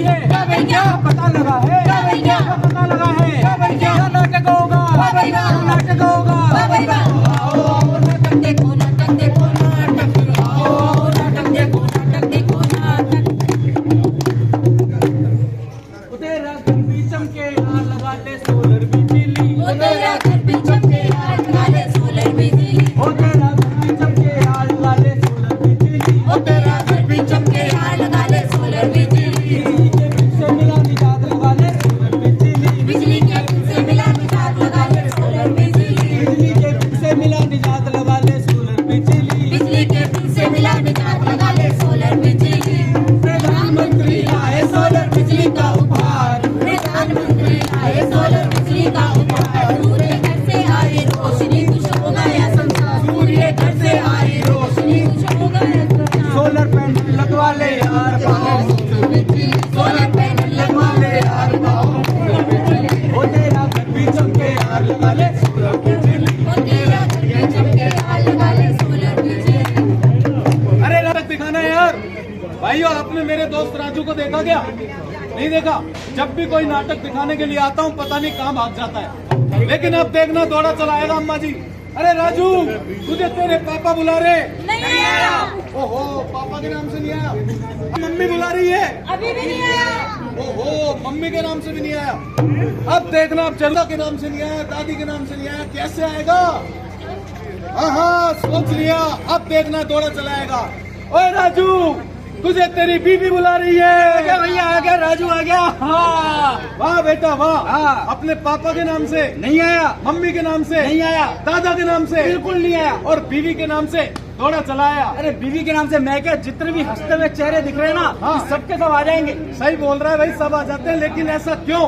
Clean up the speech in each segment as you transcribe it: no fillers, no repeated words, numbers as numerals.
भैया क्या पता लगा है, क्या पता लगा है, क्या नाटक होगा, नाटक होगा। नाटक देखो, नाटक देखो, नाटक नाटक देखो, नाटक देखो, नाटक। तेरा घर भी चमके यार लगा ले सोलर बिजली, तेरा घर भी चमके यार लगा ले सोलर बिजली, तेरा घर भी चमके यार लगा ले सोलर बिजली, तेरा घर भी चमके यार लगा ले सोलर बिजली। बिजली के बिल से मिला निजात लगा ले सोलर बिजली, बिजली के बिल से मिला निजात लगा ले सोलर बिजली, बिजली के बिल से मिला निजात लगा ले सोलर बिजली। प्रधानमंत्री आए सोलर बिजली का उपहार, प्रधानमंत्री आए सोलर बिजली का उपहार। सूर्य घर से आई रोशनी खुश हो गया संसार, सूर्य घर से आई रोशनी खुश हो गया संसार। सोलर पैनल लगवा ले यार बाहों, सोलर पैनल लगवा ले यार बाहों। तेरा घर भी चमके यार लगा ले सोलर बिजली, तेरा घर भी चमके यार लगा ले सोलर बिजली। अरे नाटक दिखाना है यार भाइयों। आपने मेरे दोस्त राजू को देखा क्या? नहीं देखा? जब भी कोई नाटक दिखाने के लिए आता हूँ पता नहीं कहाँ भाग जाता है, लेकिन अब देखना दौड़ा चलाएगा अम्मा जी। अरे राजू तुझे तेरे पापा बुला रहे। नहीं आया। ओहो पापा के नाम से नहीं आया। मम्मी बुला रही है, अभी भी नहीं आया। ओहो मम्मी के नाम से भी नहीं आया। अब देखना, अब चंदा के नाम से नहीं आया, दादी के नाम से नहीं आया, कैसे आएगा? हाँ सोच लिया, अब देखना दौड़ा चलाएगा। ओए राजू तुझे तेरी बीवी बुला रही है। क्या भैया आ गया, राजू आ गया। हाँ वाह बेटा वाह। हाँ। अपने पापा के नाम से नहीं आया, मम्मी के नाम से नहीं आया, दादा के नाम से बिल्कुल नहीं आया, और बीवी के नाम से दौड़ा चलाया। अरे बीवी के नाम से मैं क्या, जितने भी हंसते हुए चेहरे दिख रहे हैं ना, हाँ। सबके सब आ जाएंगे। सही बोल रहा है भाई, सब आ जाते हैं, लेकिन ऐसा क्यों?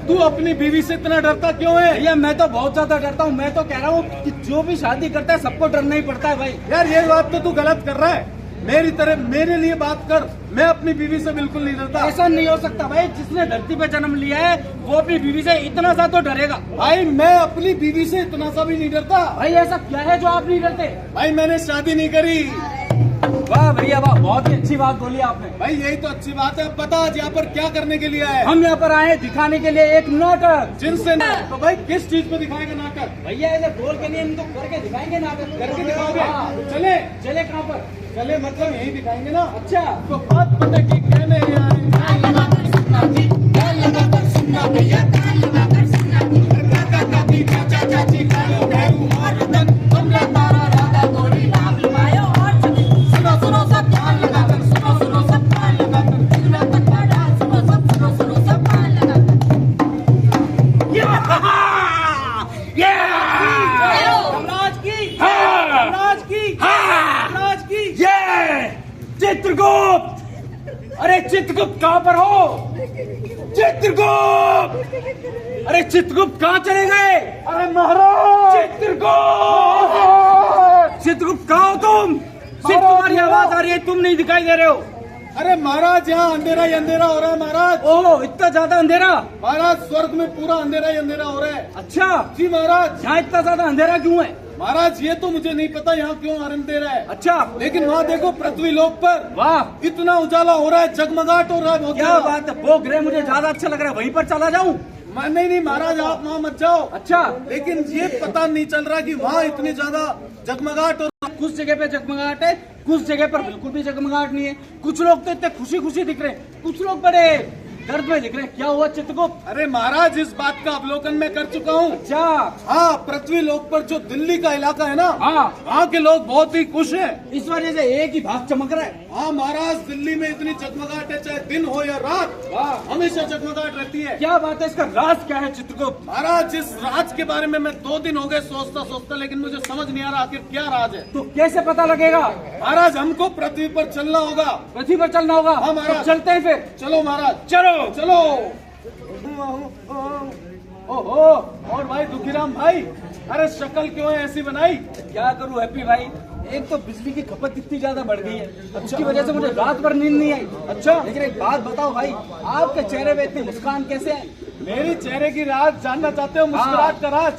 तू अपनी बीवी से इतना डरता क्यों है? भैया मैं तो बहुत ज्यादा डरता हूँ। मैं तो कह रहा हूँ कि जो भी शादी करता है सबको डरना ही पड़ता है भाई। यार ये बात तो तू गलत कर रहा है। मेरी तरह मेरे लिए बात कर, मैं अपनी बीवी से बिल्कुल नहीं डरता। ऐसा नहीं हो सकता भाई, जिसने धरती पे जन्म लिया है वो अपनी बीवी से इतना सा तो डरेगा। भाई मैं अपनी बीवी से इतना सा भी नहीं डरता। भाई ऐसा क्या है जो आप नहीं डरते? भाई मैंने शादी नहीं करी। वाह भैया वाह, बहुत ही अच्छी बात बोली आपने। भाई यही तो अच्छी बात है। बता आज यहाँ पर क्या करने के लिए आए? हम यहाँ पर आए हैं दिखाने के लिए एक नाटक। जिनसे तो भाई किस चीज पे दिखाएगा नाटक? भैया ऐसे बोल के नहीं, हम तो करके दिखाएंगे नाटक। करके दिखाओगे? हाँ। चले चले कहाँ पर? चले मतलब यही दिखाएंगे ना। अच्छा तो बात पता की कहने आए। कान लगाकर सुनना जी, कान लगाकर सुनना भैया, कान लगाकर सुनना जी। काका काकी चाचा चाची कालू भैरू और रतन, कमला तारा राधा गोरी नाम लुभायो और छुपी। सुनो सुनो सब कान लगाकर, सुनो सुनो सब कान लगाकर, सुनो तक का डांस, सुनो सुनो सब कान लगाकर। यमराज की, यमराज की, यमराज की। ये चित्रगुप्त, अरे चित्रगुप्त कहाँ पर हो? चित्रगुप्त, अरे चित्रगुप्त कहाँ चले गए? अरे महाराज चित्रगुप्त, चित्रगुप्त कहाँ हो तुम? सिर्फ तुम्हारी आवाज आ रही है, तुम नहीं दिखाई दे रहे हो। अरे महाराज यहाँ अंधेरा ही अंधेरा हो रहा है महाराज। ओह इतना ज्यादा अंधेरा? महाराज स्वर्ग में पूरा अंधेरा ही अंधेरा हो रहा है। अच्छा जी महाराज। यहाँ इतना ज्यादा अंधेरा क्यों है? महाराज ये तो मुझे नहीं पता यहाँ क्यों अंधेरा है। अच्छा लेकिन वहाँ देखो पृथ्वी लोक पर वाह, इतना उजाला हो रहा है, जगमगाहट हो रहा है बहुत क्या ज्यादा। बात है। वो ग्रह मुझे ज्यादा अच्छा लग रहा है, वहीं पर चला जाऊं? नहीं महाराज आप वहाँ मत जाओ। अच्छा लेकिन ये पता नहीं चल रहा कि वहाँ इतनी ज्यादा जगमगाहट हो। कुछ जगह पे जगमगाहट है, कुछ जगह पर बिल्कुल भी जगमगाहट नहीं है। कुछ लोग तो इतने खुशी खुशी दिख रहे हैं, कुछ लोग बड़े दर्द में दिख रहे हैं। क्या हुआ चित्रगुप्त? अरे महाराज इस बात का अवलोकन मैं कर चुका हूँ। अच्छा हाँ पृथ्वी लोक पर जो दिल्ली का इलाका है ना, हाँ, वहाँ के लोग बहुत ही खुश हैं। इस वजह से एक ही भाग चमक रहा है। हाँ महाराज दिल्ली में इतनी जगमगाहट है, चाहे दिन हो या रात, वाह हमेशा जगमगाहट रहती है। क्या बात है, इसका राज क्या है चित्रगुप्त? महाराज इस राज के बारे में मैं 2 दिन हो गए सोचता, लेकिन मुझे समझ नहीं आ रहा आखिर क्या राज है। तो कैसे पता लगेगा? महाराज हमको पृथ्वी पर चलना होगा। पृथ्वी पर चलना होगा? हाँ, महाराज। तो चलते हैं फिर। चलो महाराज चलो चलो। ओहो और भाई दुखीराम भाई, अरे शक्ल क्यों है ऐसी बनाई? क्या करूं हैप्पी भाई, एक तो बिजली की खपत इतनी ज्यादा बढ़ गई है, उसकी वजह से मुझे रात भर नींद नहीं आई। अच्छा लेकिन एक बात बताओ भाई, आपके चेहरे पे इतनी मुस्कान कैसे है? मेरी चेहरे की राज जानना चाहते हो? मुस्कुराहट का राज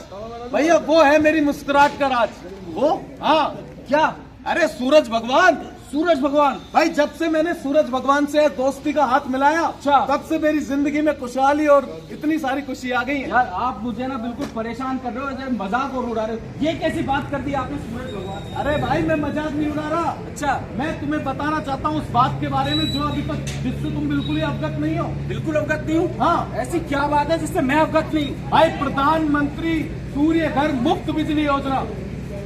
भैया वो है मेरी मुस्कुराहट का राज। वो हाँ क्या? अरे सूरज भगवान, सूरज भगवान। भाई जब से मैंने सूरज भगवान से दोस्ती का हाथ मिलाया, अच्छा। तब से मेरी जिंदगी में खुशहाली और इतनी सारी खुशी आ गई है। यार आप मुझे ना बिल्कुल परेशान कर रहे हो, जैसे मजाक और उड़ा रहे हो। ये कैसी बात कर दी आपने सूरज भगवान से? अरे भाई मैं मजाक नहीं उड़ा रहा, अच्छा, मैं तुम्हें बताना चाहता हूँ उस बात के बारे में जो अभी तक जिससे तुम बिल्कुल ही अवगत नहीं हो। बिल्कुल अवगत नहीं हूँ। हाँ ऐसी क्या बात है जिससे मैं अवगत नहीं हूँ? भाई, प्रधानमंत्री सूर्य घर मुफ्त बिजली योजना,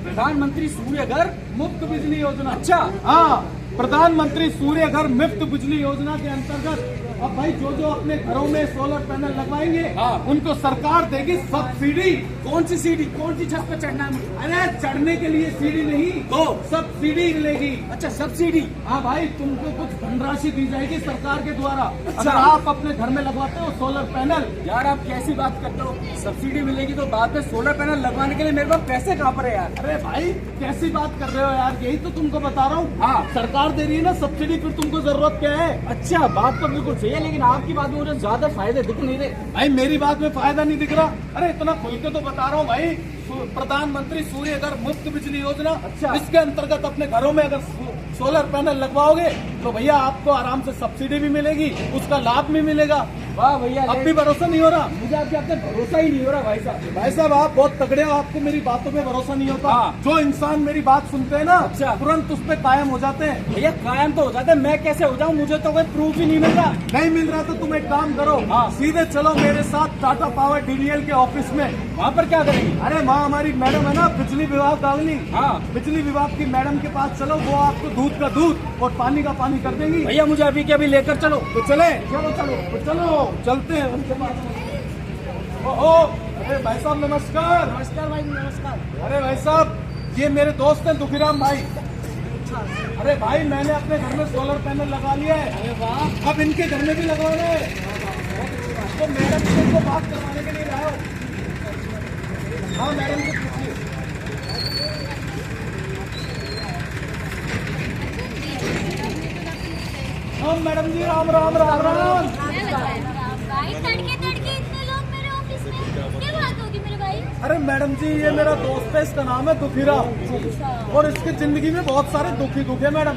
प्रधानमंत्री सूर्य घर। मुफ्त बिजली योजना। अच्छा। हाँ, प्रधानमंत्री सूर्य घर मुफ्त बिजली योजना के अंतर्गत अब भाई जो जो अपने घरों में सोलर पैनल लगवाएंगे, हाँ। उनको सरकार देगी सब्सिडी। कौन सी सीढ़ी, कौन सी छत पे चढ़ना है मुझे? अरे चढ़ने के लिए सीढ़ी नहीं, तो सब्सिडी मिलेगी। अच्छा, सब्सिडी। हाँ भाई, तुमको कुछ धनराशि दी जाएगी सरकार के द्वारा। अच्छा। अगर आप अपने घर में लगवाते हो सोलर पैनल। यार आप कैसी बात करते हो? सब्सिडी मिलेगी तो बाद में सोलर पैनल लगवाने के लिए मेरे पास पैसे कहाँ पर है यार? अरे भाई कैसी बात कर रहे हो यार, यही तो तुमको बता रहा हूँ। हाँ। सरकार दे रही है ना सब्सिडी, फिर तुमको जरूरत क्या है? अच्छा, बात तो बिल्कुल सही है, लेकिन आपकी बात में मुझे ज्यादा फायदे दिख नहीं रहे। भाई मेरी बात में फायदा नहीं दिख रहा? अरे इतना खुल के तो बता रहा हूँ भाई, प्रधानमंत्री सूर्य घर मुफ्त बिजली योजना। अच्छा। इसके अंतर्गत अपने घरों में अगर सोलर पैनल लगवाओगे तो भैया आपको आराम से सब्सिडी भी मिलेगी, उसका लाभ भी मिलेगा। वाह भैया, अब भी भरोसा नहीं हो रहा? मुझे आपके आपसे भरोसा ही नहीं हो रहा भाई साहब। भाई साहब आप बहुत तगड़े हो, आपको मेरी बातों पे भरोसा नहीं होता। हाँ। जो इंसान मेरी बात सुनते हैं ना, अच्छा। तुरंत उस पे कायम हो जाते हैं। भैया कायम तो हो जाता है, मैं कैसे हो जाऊँ? मुझे तो कोई प्रूफ ही नहीं मिल रहा। नहीं मिल रहा तो तुम एक काम करो, हाँ। सीधे चलो मेरे साथ टाटा पावर डीडीएल के ऑफिस में। वहाँ पर क्या करेंगे? अरे वहाँ हमारी मैडम है ना, बिजली विभाग गावली। हाँ। बिजली विभाग की मैडम के पास चलो, वो आपको दूध का दूध और पानी का पानी कर देंगी। भैया मुझे अभी के अभी लेकर चलो। तो चले? चलो चलो। तो चलो चलते हैं उनके पास। ओहो, अरे भाई साहब नमस्कार। नमस्कार भाई, नमस्कार। अरे भाई साहब, ये मेरे दोस्त हैं दुखीराम भाई। अरे भाई मैंने अपने घर में सोलर पैनल लगा लिया है। अरे वाह। अब इनके घर में भी लगवाना है, तो मैडम से इनको बात करवाने के लिए लाओ। हाँ मैडम से पूछिए। हाँ मैडम जी, राम राम राम राम। भाई तड़के तड़के इतने लोग मेरे ऑफिस में, क्या बात होगी मेरे भाई? अरे मैडम जी, ये मेरा दोस्त है, इसका नाम है दुखीराम, और इसकी जिंदगी में बहुत सारे दुखी दुख है मैडम।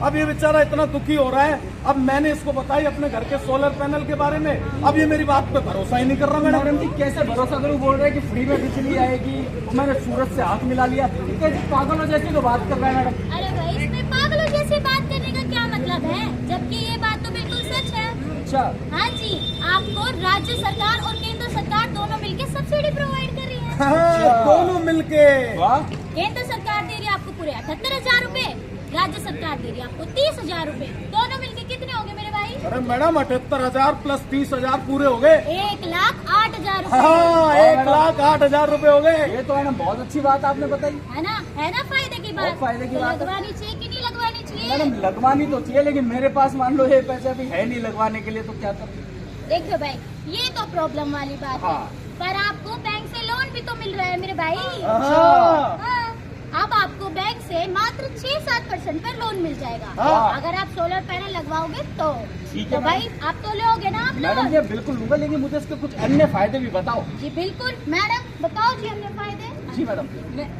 अब ये बेचारा इतना दुखी हो रहा है, अब मैंने इसको बताई अपने घर के सोलर पैनल के बारे में, अब ये मेरी बात पे भरोसा ही नहीं कर रहा मैडम जी कैसे भरोसा करूँ? बोल रहे हैं कि फ्री में बिजली आएगी, मैंने सूरज से हाथ मिला लिया। कैसे पागलों जैसी तो बात कर रहा है मैडम। अरे भाई इसमें पागलों जैसे बात करने का क्या मतलब है, जबकि ये बात तो बिल्कुल सच है। अच्छा। हाँ जी, आपको राज्य सरकार और केंद्र सरकार दोनों मिलके सब्सिडी प्रोवाइड कर रही है। हाँ, दोनों मिलके। वाह। केंद्र सरकार दे रही है आपको पूरे 78,000 रूपए, राज्य सरकार दे रही है आपको 30,000 रूपए। दोनों मिलके कितने हो गए मेरे भाई? अरे मैडम 78,000 प्लस 30,000 पूरे हो गए। 1,08,000 हाँ, रूपए। 1,08,000 रुपए हो गए। ये तो है ना, बहुत अच्छी बात आपने बताई। है ना फायदे की बात? बहुत फायदे की तो बात है। लगवानी चाहिए कि नहीं लगवानी चाहिए? मैडम लगवानी तो चाहिए, लेकिन मेरे पास मान लो ये पैसे अभी है नहीं लगवाने के लिए, तो क्या करूँ? देखो भाई, ये तो प्रॉब्लम वाली बात है, हाँ। पर आपको बैंक से लोन भी तो मिल रहा है मेरे भाई। हाँ। हाँ, अब आपको बैंक से मात्र 6-7% पर लोन मिल जाएगा। हाँ। अगर आप सोलर पैनल लगवाओगे तो ठीक है तो भाई आप तो लोगे ना आप मैडम, लोन? ये बिल्कुल लूंगा, लेकिन मुझे इसके कुछ अन्य फायदे भी बताओ। जी बिल्कुल मैडम, बताओ जी हमने फायदे। जी मैडम,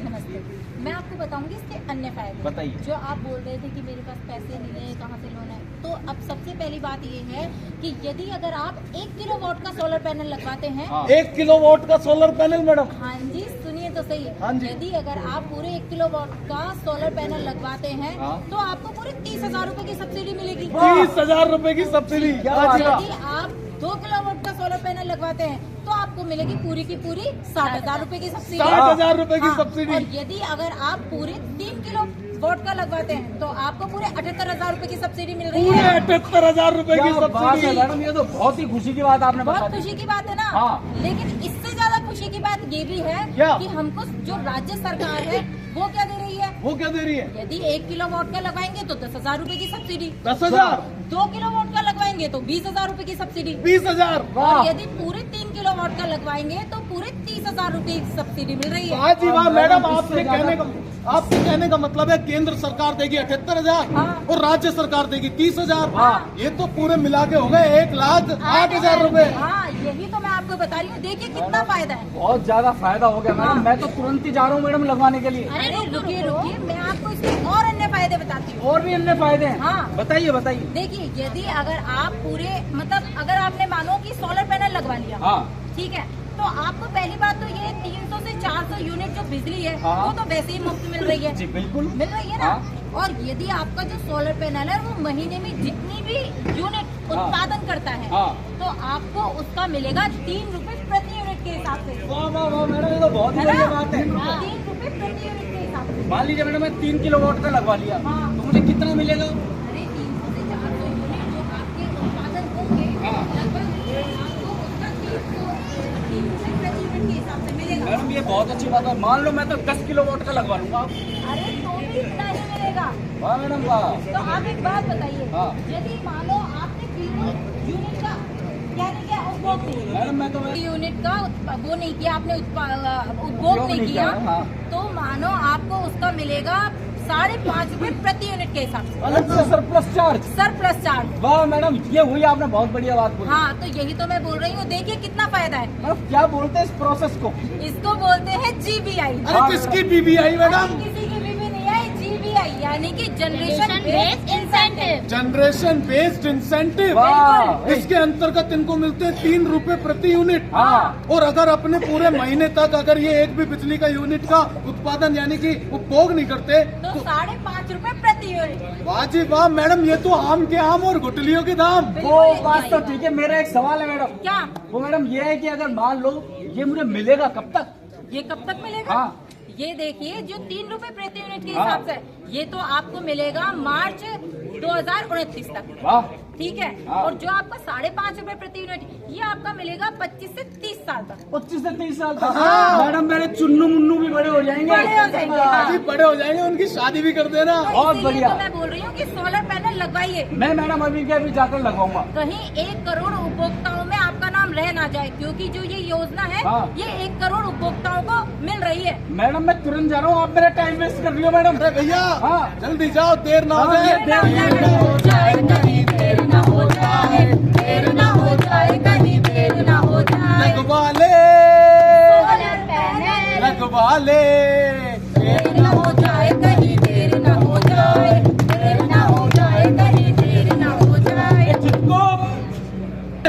नमस्ते, मैं आपको बताऊंगी इसके अन्य फायदे। बताइए। जो आप बोल रहे थे कि मेरे पास पैसे नहीं है, कहाँ से लोन है, तो अब सबसे पहली बात ये है कि यदि अगर आप 1 किलोवाट का सोलर पैनल लगवाते हैं। हाँ। 1 किलोवाट का सोलर पैनल मैडम? हाँ जी, सुनिए तो सही। हाँ जी। यदि अगर आप पूरे 1 किलोवाट का सोलर पैनल लगवाते हैं, हाँ। तो आपको पूरे 30,000 रूपए की सब्सिडी मिलेगी। 30,000 रुपए की सब्सिडी। क्या हाँ जी, बात हाँ। यदि आप 2 किलोवाट का सोलर पैनल लगवाते हैं तो आपको मिलेगी पूरी की पूरी 60,000 रूपए की सब्सिडी। 60,000 रुपए की हाँ, सब्सिडी। और यदि अगर आप पूरे 3 किलो वोट का लगवाते हैं तो आपको पूरे 78,000 रूपए की सब्सिडी मिल रही पूरे है। 78,000 रुपए की क्या बात है सब्सिडी। मैडम, ये तो बहुत ही खुशी की बात आपने बता बहुत दी। खुशी की बात है ना। हाँ। लेकिन इससे ज्यादा खुशी की बात ये भी है क्या? कि हमको जो राज्य सरकार है वो क्या दे रही है। वो क्या दे रही है? यदि 1 किलोवाट का लगाएंगे तो 10,000 रूपए की सब्सिडी। 10,000? 2 किलोवाट का लगवाएंगे तो 20,000 रूपए की सब्सिडी। 20,000? और यदि पूरे 3 किलोवाट का लगवाएंगे तो पूरे 30,000 रूपए की सब्सिडी मिल रही है। वाह जी वाह मैडम, इससे आपके कहने का मतलब है केंद्र सरकार देगी 78,000 हाँ। और राज्य सरकार देगी 30,000। हाँ। ये तो पूरे मिला के हो गए 1,08,000 रुपए। हाँ, यही तो मैं आपको बता रही हूँ। देखिए कितना फायदा है। बहुत ज्यादा फायदा हो गया मैडम, मैं तो तुरंत ही जा रहा हूँ मैडम लगवाने के लिए। अरे रुकिए रुकिए, मैं आपको इसके और अन्य फायदे फायदे बताती हूँ। और भी अन्य फायदे हैं? हाँ। बताइए बताइए। देखिए, यदि अगर आप पूरे मतलब अगर आपने मानो कि सोलर पैनल लगवा लिया, हाँ। ठीक है, तो आपको पहली बात तो ये 300 से 400 यूनिट जो बिजली है हाँ। वो तो वैसे ही मुफ्त मिल रही है। जी बिल्कुल मिल रही है ना। हाँ। और यदि आपका जो सोलर पैनल है वो महीने में जितनी भी यूनिट उत्पादन करता है, हाँ। तो आपको उसका मिलेगा 3 रुपए प्रति यूनिट के हिसाब से। वाह वाह वाह मैडम, ये तो बहुत ही बढ़िया बात है। 3 रुपए प्रति यूनिट के हिसाब से। मान लीजिए मैडम मैं 3 किलोवाट का लगवा लिया, हाँ। तो मुझे कितना मिलेगा? अरे 300 से 400 यूनिट जो आपके उत्पादन होंगे, हाँ। लगभग आपको उसका 3 रुपए प्रति यूनिट के हिसाब से मिलेगा। मैडम ये बहुत अच्छी बात है। मान लो मैं तो 10 किलोवाट का लगवा लूंगा। अरे तो भी इतना ही मिलेगा। वाह मैडम वाह। तो आप एक बात बताइए, हाँ। यदि मानो आपने बिल्कुल यूनिट का यानी क्या उपभोग नहीं किया, मैडम मैं तो यूनिट का वो नहीं किया आपने, उपभोग नहीं किया, हाँ। तो मानो आपको उसका मिलेगा 5.5 रुपए प्रति यूनिट के हिसाब से अलग से सरप्लस चार्ज। Surplus charge. वाह मैडम, ये हुई आपने बहुत बढ़िया बात बोली। हाँ, तो यही तो मैं बोल रही हूँ। देखिए कितना फायदा है। मैडम क्या बोलते हैं इस प्रोसेस को? इसको बोलते हैं GBI। अरे किसकी बीबीआई मैडम? किसी की भी नहीं है, GBI यानी कि generation based incentive. Generation based incentive. वाह। इसके अंतर्गत इनको मिलते हैं 3 रुपए प्रति यूनिट। हाँ। और अगर अपने पूरे महीने तक अगर ये एक भी बिजली का यूनिट का उत्पादन यानी कि उपभोग नहीं करते तो 5.5 रुपए प्रति यूनिट। वाह जी वाह मैडम, ये तो आम के आम और गुटलियों के दाम। वो बात तो ठीक है, मेरा एक सवाल है मैडम। क्या? वो मैडम ये है कि अगर मान लो ये मुझे मिलेगा कब तक? ये कब तक मिलेगा? हाँ। ये देखिए जो 3 रुपए प्रति यूनिट के हाँ। हिसाब से, ये तो आपको मिलेगा मार्च 2029 तक। वाह। ठीक है। हाँ। और जो आपका 5.5 रुपए प्रति यूनिट, ये आपका मिलेगा 25 से 30 साल तक। 25 से 30 साल तक। हाँ। मैडम मेरे चुन्नू मुन्नू भी बड़े हो जाएंगे। बड़े हो जाएंगे, हाँ। जी बड़े हो जाएंगे, उनकी शादी भी कर देना। बहुत इसीलिए बढ़िया। तो मैं बोल रही हूँ कि सोलर पैनल लगवाइए। मैं मैडम अभी के अभी जाकर लगवाऊंगा। कहीं 1 करोड़ उपभोक्ताओं में आपका नाम रह ना जाए, क्योंकि जो ये योजना है हाँ। ये 1 करोड़ उपभोक्ताओं को मिल रही है। मैडम मैं तुरंत जा रहा हूँ, आप मेरा टाइम वेस्ट कर रही हो मैडम। अरे भैया हाँ। जल्दी जाओ, देर ना हो हाँ, जाए। देर ना हो जाए कहीं, देर ना हो जाए, देर ना हो जाए कहीं, देर ना हो जाए। लगवा ले सोलर पैनल लगवा ले। देर ना हो जाए कहीं, देर ना हो जाए, देर ना हो जाए कहीं, देर ना हो जाए। चिपको।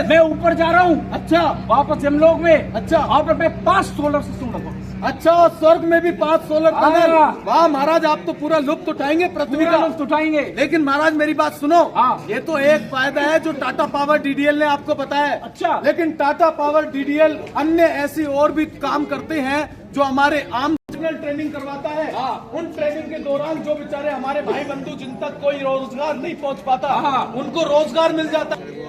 मैं ऊपर जा रहा हूँ। अच्छा वापस यमलोक में। अच्छा। वहाँ पर मैं 5 सोलर सिस्टम लगवाऊंगा। अच्छा, स्वर्ग में भी 5 सोलर पैनल। हाँ। वाह महाराज, आप तो पूरा लुत्फ उठाएंगे पृथ्वी पूरा का। लुत्फ उठाएंगे। लेकिन महाराज मेरी बात सुनो। हाँ। ये तो एक फायदा है जो टाटा पावर DDL ने आपको बताया। अच्छा। लेकिन टाटा पावर DDL अन्य ऐसी और भी काम करते हैं जो हमारे आम ट्रेनिंग करवाता है। हाँ। उन ट्रेनिंग के दौरान जो बेचारे हमारे भाई बंधु जिन तक कोई रोजगार नहीं पहुंच पाता, हाँ। उनको रोजगार मिल जाता है।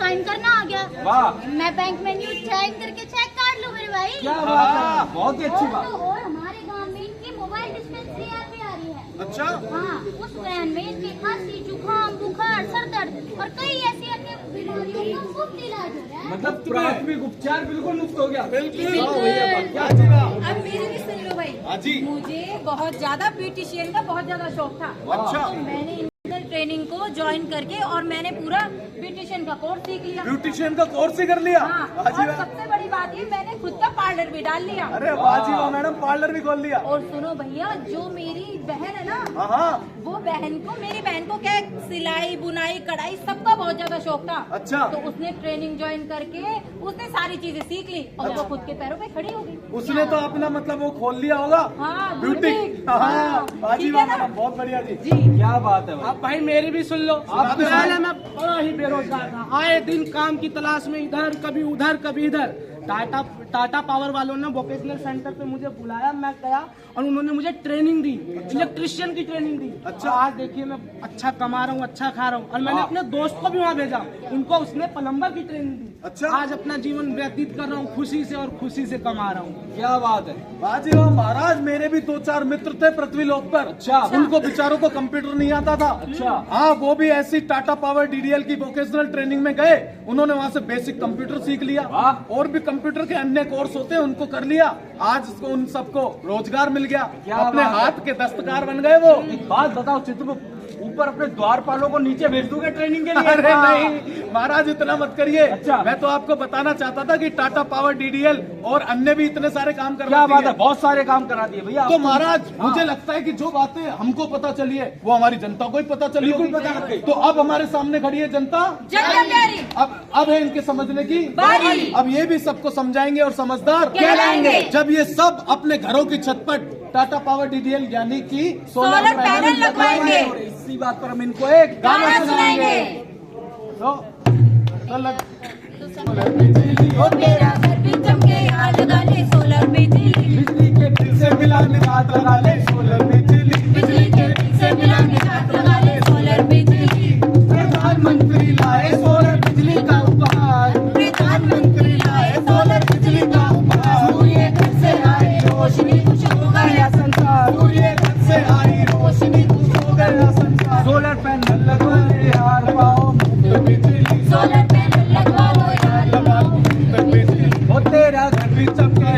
साइन करना आ गया। वाह। मैं बैंक में न्यूज ज्वाइन करके चेक काट लूँ मेरे भाई। क्या बात है, बहुत ही अच्छी बात। और हमारे गांव में इनकी मोबाइल डिस्पेंसरी ऐप भी आ रही है। अच्छा। हाँ, उस वैन में इनकी खांसी, जुकाम, बुखार, सर दर्द और कई ऐसी अन्य बीमारियों का मुफ्त इलाज हो रहा है। मतलब प्राथमिक उपचार बिल्कुल मुफ्त हो गया। बिल्कुल। बिल्कुल। हाँ जी वाह। अब मेरी भी सुन लो भाई। हाँ जी। मुझे बहुत ज्यादा ब्यूटिशियन का बहुत ज्यादा शौक था। अच्छा। तो मैंने इंटरनेट ट्रेनिंग को ज्वाइन करके और मैंने पूरा ब्यूटिशियन का कोर्स सीख लिया। ब्यूटिशियन का कोर्स ही कर लिया। हाँ, हाँ जी और वाह। सबसे बड़ी बात ये, मैंने खुद का पार्लर भी डाल लिया। अरे वाह जी वाह मैडम, पार्लर भी खोल लिया। और सुनो भैया, जो मेरी बहन है ना, हाँ। वो मेरी बहन को क्या है, सिलाई बुनाई कढ़ाई सबका बहुत ज्यादा शौक था। अच्छा। तो उसने ट्रेनिंग ज्वाइन करके उसने सारी चीजें सीख ली और वो खुद के पैरों पे खड़ी हो गई। उसने तो अपना मतलब वो खोल लिया होगा। हाँ, ब्यूटी। बुटीक। हाँ हाँ, बाजी ठीक वाह है ना? मैडम, बहुत बढ़िया जी। क्या बात है भाई। अब भाई मेरी भी सुन लो। सुना दो। पहले मैं बड़ा ही बेरोजगार था, आए दिन काम की तलाश में इधर कभी उधर कभी इधर। टाटा पावर वालों ने वोकेशनल सेंटर पे मुझे बुलाया, मैं गया और उन्होंने मुझे ट्रेनिंग दी, इलेक्ट्रिशियन की ट्रेनिंग दी। अच्छा। आज देखिए मैं अच्छा कमा रहा हूँ, अच्छा खा रहा हूँ। और मैंने अपने दोस्त को भी वहाँ भेजा, उनको उसने प्लम्बर की ट्रेनिंग दी। अच्छा। आज अपना जीवन व्यतीत कर रहा हूँ खुशी से और खुशी से कमा रहा हूँ। क्या बात है। बाजी वाह महाराज, मेरे भी 2-4 मित्र थे पृथ्वी लोक पर। अच्छा। उनको बेचारों को कंप्यूटर नहीं आता था। अच्छा। हाँ, वो भी ऐसी टाटा पावर DDL की वोकेशनल ट्रेनिंग में गए। उन्होंने वहाँ से बेसिक कंप्यूटर सीख लिया। वाह। और भी कंप्यूटर के अन्य कोर्स होते हैं, उनको कर लिया। आज उन सबको रोजगार मिल गया। क्या अपने बात है। हाथ के दस्तकार बन गए वो। एक बात बताओ चित्रगुप्त, ऊपर अपने द्वारपालों को नीचे भेज दोगे ट्रेनिंग के लिए? अरे नहीं, महाराज इतना मत करिए। अच्छा। मैं तो आपको बताना चाहता था कि टाटा पावर, डीडीएल और अन्य भी इतने सारे काम क्या करवाती बात है, बहुत सारे काम करा दिए भैया। तो महाराज मुझे लगता है कि जो बातें हमको पता चली है वो हमारी जनता को ही पता चली बिल्कुल होगी। पता लग गई। तो अब हमारे सामने खड़ी है जनता, जनता प्यारी अब है इनके समझने की बारी। अब ये भी सबको समझाएंगे और समझदार कहलाएंगे। जब ये सब अपने घरों की छत पर टाटा पावर, डीडीएल यानी कि सोलर पैनल लगवाएंगे। और इसी बात पर हम इनको एक गाना सुनाएंगे। तो लग ओ मेरा घर भी चमके, यहाँ लगा ले सोलर बिजली। बिजली के बिल से मिला निजात लगा ले सोलर बिजली। बिजली के बिल से मिला निजात लगा ले सोलर बिजली। प्रधानमंत्री लाए सोलर बिजली का उपहार। प्रधानमंत्री लाए सोलर बिजली का उपहार। सूर्य घर से आई रोशनी, खुश हो गया संसार। सूर्य घर से आई रोशनी, खुश हो गया संसार। सोलर पैनल लगवा ले यार, पाओ मुफ्त बिजली। सोलर पैनल लगवा लो यार, लगा लो मुफ्त बिजली। वो तेरा घर भी चमके